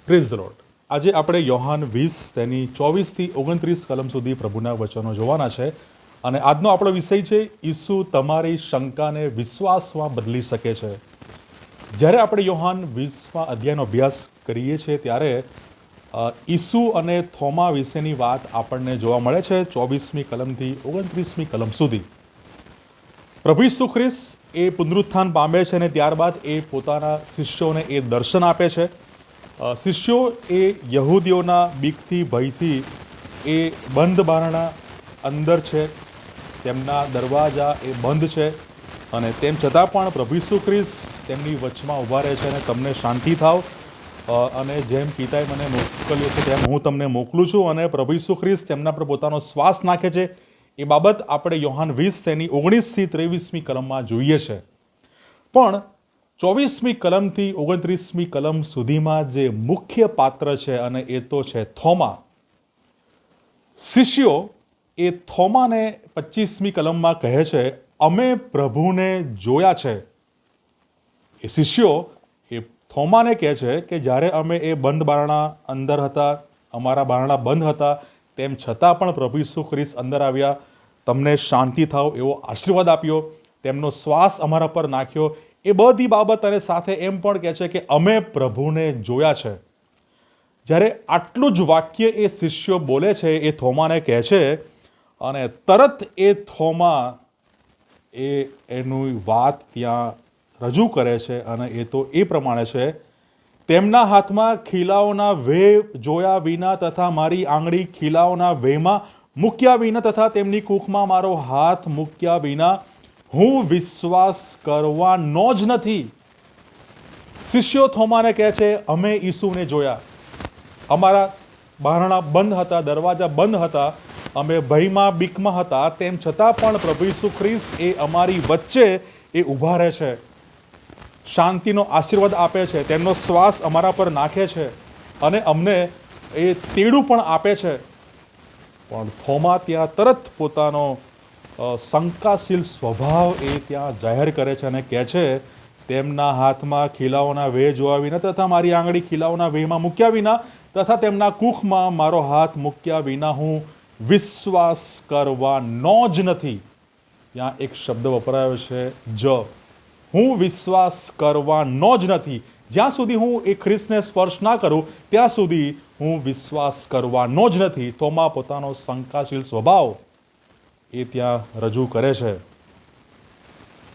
Praise the lord. આજે આપણે યોહાન 20 તેની 24 થી 29 કલમ સુધી પ્રભુના વચનો જોવાના છે. અને આજનો આપણો વિષય છે, ઈસુ તમારી શંકાને વિશ્વાસમાં બદલી શકે છે. જ્યારે આપણે યોહાન 20મા અધ્યાયનો અભ્યાસ કરીએ છીએ ત્યારે ઈસુ અને થોમા વિશેની વાત આપણને જોવા મળે છે 24મી કલમથી 29મી કલમ સુધી. પ્રભુ ઈસુ ખ્રિસ્ત એ પુનરુત્થાન પામે છે અને ત્યારબાદ એ પોતાના શિષ્યોને એ દર્શન આપે છે. શિષ્યો એ યહૂદીઓના બીકથી ભયથી એ બંધ બારણા અંદર છે, તેમના દરવાજા એ બંધ છે, અને તેમ છતાં પણ પ્રભુ ઈસુ ખ્રિસ્ત તેમની વચમાં ઊભા રહે છે અને તમને શાંતિ થાવ, અને જેમ પિતાએ મને મોકલ્યો છે તેમ હું તમને મોકલું છું. અને પ્રભુ ઈસુ ખ્રિસ્ત તેમના પર પોતાનો શ્વાસ નાખે છે. એ બાબત આપણે યોહાન 20 તેની 19થી 23મી કલમમાં જોઈએ છે. પણ 24મી કલમથી 29મી કલમ સુધીમાં જે મુખ્ય પાત્ર છે અને એ તો છે થોમા. શિષ્યો એ થોમાને 25મી કલમમાં કહે છે, અમે પ્રભુને જોયા છે. એ શિષ્યો એ થોમાને કહે છે કે જ્યારે અમે એ બંધ બારણા અંદર હતા, અમારા બારણા બંધ હતા, તેમ છતાં પણ પ્રભુ ઈસુ ખ્રિસ્ત અંદર આવ્યા, તમને શાંતિ થાવ એવો આશીર્વાદ આપ્યો, તેમનો શ્વાસ અમારા પર નાખ્યો. એ બધી બાબત અને સાથે એમ પણ કહે છે કે અમે પ્રભુને જોયા છે. જ્યારે આટલું જ વાક્ય એ શિષ્યો બોલે છે, એ થોમાને કહે છે, અને તરત એ થોમા એનું વાત ત્યાં રજૂ કરે છે. અને એ તો એ પ્રમાણે છે, તેમના હાથમાં ખીલાઓના વેહ જોયા વિના તથા મારી આંગળી ખીલાઓના વેહમાં મૂક્યા વિના તથા તેમની કૂખમાં મારો હાથ મૂક્યા વિના હું વિશ્વાસ કરવાનો જ નથી. શિષ્યો થોમાને કહે છે, અમે ઈસુને જોયા, અમારા બારણા બંધ હતા, દરવાજા બંધ હતા, અમે ભયમાં બીકમાં હતા, તેમ છતાં પણ પ્રભુ ઈસુ ખ્રિસ્ત એ અમારી વચ્ચે એ ઊભા રહે છે, શાંતિનો આશીર્વાદ આપે છે, તેમનો શ્વાસ અમારા પર નાખે છે અને અમને એ તેડું પણ આપે છે. પણ થોમા ત્યાં તરત પોતાનો શંકાશીલ સ્વભાવ એ ત્યાં જાહેર કરે છે અને કહે છે, તેમના હાથમાં ખીલાઓના વેહ જોવા વિના તથા મારી આંગળી ખીલાઓના વેહમાં મૂક્યા વિના તથા તેમના કૂખમાં મારો હાથ મૂક્યા વિના હું વિશ્વાસ કરવાનો જ નથી. ત્યાં એક શબ્દ વપરાયો છે, જ. હું વિશ્વાસ કરવાનો જ નથી. જ્યાં સુધી હું એ ખ્રિસ્તને સ્પર્શ ના કરું ત્યાં સુધી હું વિશ્વાસ કરવાનો જ નથી. થોમા પોતાનો શંકાશીલ સ્વભાવ એ ત્યાં રજૂ કરે છે.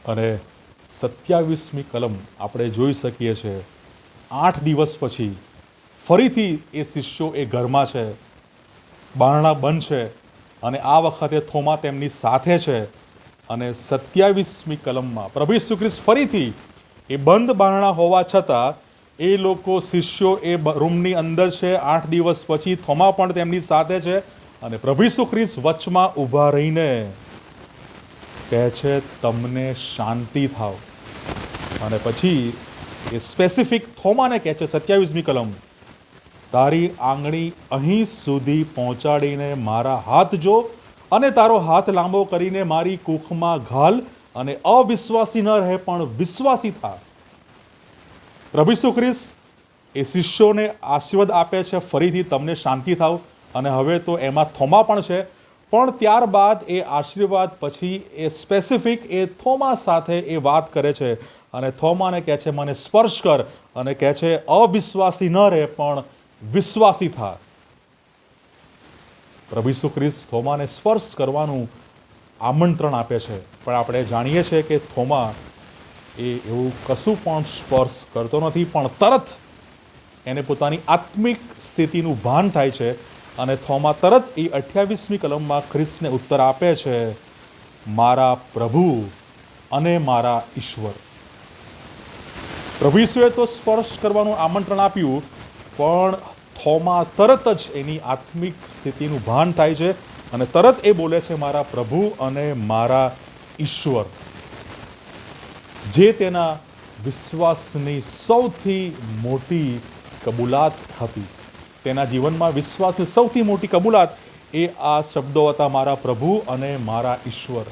અને 27મી કલમ આપણે જોઈ શકીએ છીએ, 8 દિવસ પછી ફરીથી એ શિષ્યો એ ઘરમાં છે, બારણા બંધ છે, અને આ વખતે થોમા તેમની સાથે છે. અને 27મી કલમમાં પ્રભુ ઈસુ ખ્રિસ્ત ફરીથી એ બંધ બારણા હોવા છતાં એ લોકો શિષ્યો એ રૂમની અંદર છે. 8 દિવસ પછી થોમા પણ તેમની સાથે છે, અને પ્રભુ ઈસુ ખ્રિસ્ત વચમાં ઊભા રહીને કહે છે, તમને શાંતિ થાવ. અને પછી એ સ્પેસિફિક થોમાને કહે છે, 27મી કલમ, તારી આંગળી અહીં સુધી પહોંચાડીને મારા હાથ જો, અને તારો હાથ લાંબો કરીને મારી કૂખમાં ઘાલ, અને અવિશ્વાસી ન રહે પણ વિશ્વાસી થા. પ્રભુ ઈસુ ખ્રિસ્ત એ શિષ્યોને આશીર્વાદ આપે છે, ફરીથી તમને શાંતિ થાવ. અને હવે તો એમાં થોમા પણ છે. પણ ત્યારબાદ એ આશીર્વાદ પછી એ સ્પેસિફિક એ થોમા સાથે એ વાત કરે છે, અને થોમાને કહે છે, મને સ્પર્શ કર, અને કહે છે, અવિશ્વાસી ન રહે પણ વિશ્વાસી થા. પ્રભુ ઈસુ ખ્રિસ્ત થોમાને સ્પર્શ કરવાનું આમંત્રણ આપે છે. પણ આપણે જાણીએ છીએ કે થોમા એ એવું કશું પણ સ્પર્શ કરતો નથી, પણ તરત એને પોતાની આત્મિક સ્થિતિનું ભાન થાય છે. અને થોમા તરત એ 28મી કલમમાં ખ્રિસ્તને ઉત્તર આપે છે, મારા પ્રભુ અને મારા ઈશ્વર. પ્રભુ ઈસુએ તો સ્પર્શ કરવાનું આમંત્રણ આપ્યું, પણ થોમા તરત જ એની આત્મિક સ્થિતિનું ભાન થાય છે અને તરત એ બોલે છે, મારા પ્રભુ અને મારા ઈશ્વર. જે તેના વિશ્વાસની સૌથી મોટી કબૂલાત હતી. તેના જીવનમાં વિશ્વાસની સૌથી મોટી કબૂલાત એ આ શબ્દો હતા, મારા પ્રભુ અને મારા ઈશ્વર.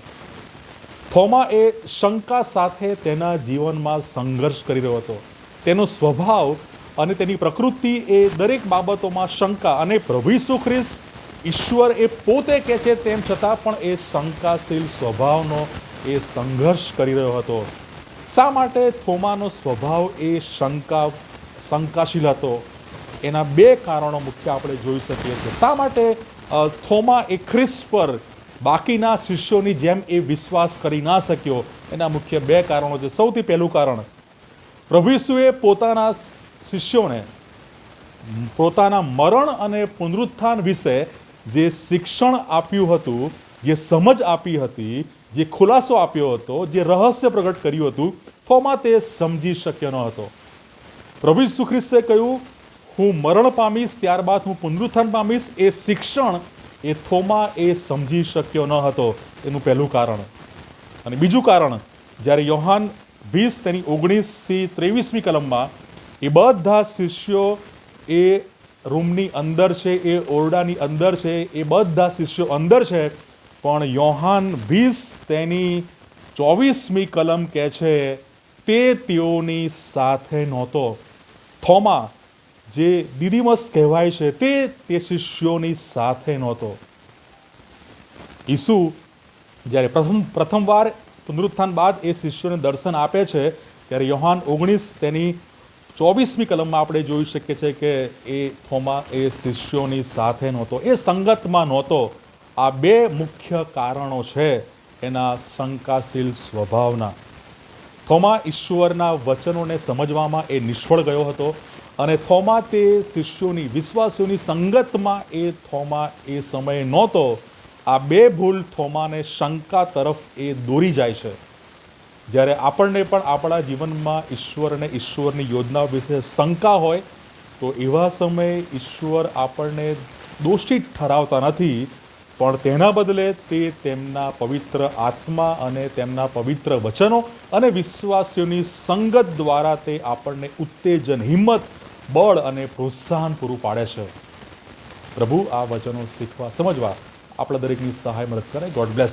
થોમા એ શંકા સાથે તેના જીવનમાં સંઘર્ષ કરી રહ્યો હતો. તેનો સ્વભાવ અને તેની પ્રકૃતિ એ દરેક બાબતોમાં શંકા, અને પ્રભુ ઈસુ ખ્રિસ્ત ઈશ્વર એ પોતે કહે છે તેમ છતાં પણ એ શંકાશીલ સ્વભાવનો એ સંઘર્ષ કરી રહ્યો હતો. શા માટે થોમાનો સ્વભાવ એ શંકાશીલ હતો? એના બે કારણો મુખ્ય આપણે જોઈ શકીએ છીએ. શા માટે થોમા એ ખ્રિસ્ત પર બાકીના શિષ્યોની જેમ એ વિશ્વાસ કરી ના શક્યો? એના મુખ્ય બે કારણો છે. સૌથી પહેલું કારણ, પ્રભુ ઈસુએ પોતાના શિષ્યોને પોતાના મરણ અને પુનરુત્થાન વિશે જે શિક્ષણ આપ્યું હતું, જે સમજ આપી હતી, જે ખુલાસો આપ્યો હતો, જે રહસ્ય પ્રગટ કર્યું હતું, થોમા તે સમજી શક્યો ન હતો. પ્રભુ ઈસુ ખ્રિસ્તે કહ્યું, હું મરણ પામીશ, ત્યારબાદ હું પુનરુત્થાન પામીશ, એ શિક્ષણ એ થોમા એ સમજી શક્યો ન હતો. એનું પહેલું કારણ. અને બીજું કારણ, જ્યારે યોહાન 20 તેની 19થી 23મી કલમમાં એ બધા શિષ્યો એ રૂમની અંદર છે, એ ઓરડાની અંદર છે, એ બધા શિષ્યો અંદર છે, પણ યોહાન 20 તેની 24મી કલમ કહે છે તે તેઓની સાથે નહોતો. થોમા જે દિદીમસ કહેવાય છે તે શિષ્યોની સાથે નહોતો. ઈસુ જ્યારે પ્રથમવાર પુનરુત્થાન બાદ એ શિષ્યોને દર્શન આપે છે, ત્યારે યોહાન 19 તેની 24મી કલમમાં આપણે જોઈ શકીએ છીએ કે એ થોમા એ શિષ્યોની સાથે નહોતો, એ સંગતમાં નહોતો. આ બે મુખ્ય કારણો છે એના શંકાશીલ સ્વભાવના. થોમા ઈશ્વરના વચનોને સમજવામાં એ નિષ્ફળ ગયો હતો, અને થોમા તે શિષ્યોની, વિશ્વાસીઓની સંગતમાં એ થોમા એ સમયે નહોતો. આ બે ભૂલ થોમાને શંકા તરફ એ દોરી જાય છે. જ્યારે આપણને પણ આપણા જીવનમાં ઈશ્વર અને ઈશ્વરની યોજનાઓ વિશે શંકા હોય, તો એવા સમયે ઈશ્વર આપણને દોષિત ઠરાવતા નથી, પણ તેના બદલે તે તેમના પવિત્ર આત્મા અને તેમના પવિત્ર વચનો અને વિશ્વાસીઓની સંગત દ્વારા તે આપણને ઉત્તેજન, હિંમત, બળ અને પ્રોત્સાહન પૂરું પાડે છે. પ્રભુ આ વચનો શીખવા, સમજવા આપણા દરેકની સહાય મદદ કરે. God bless.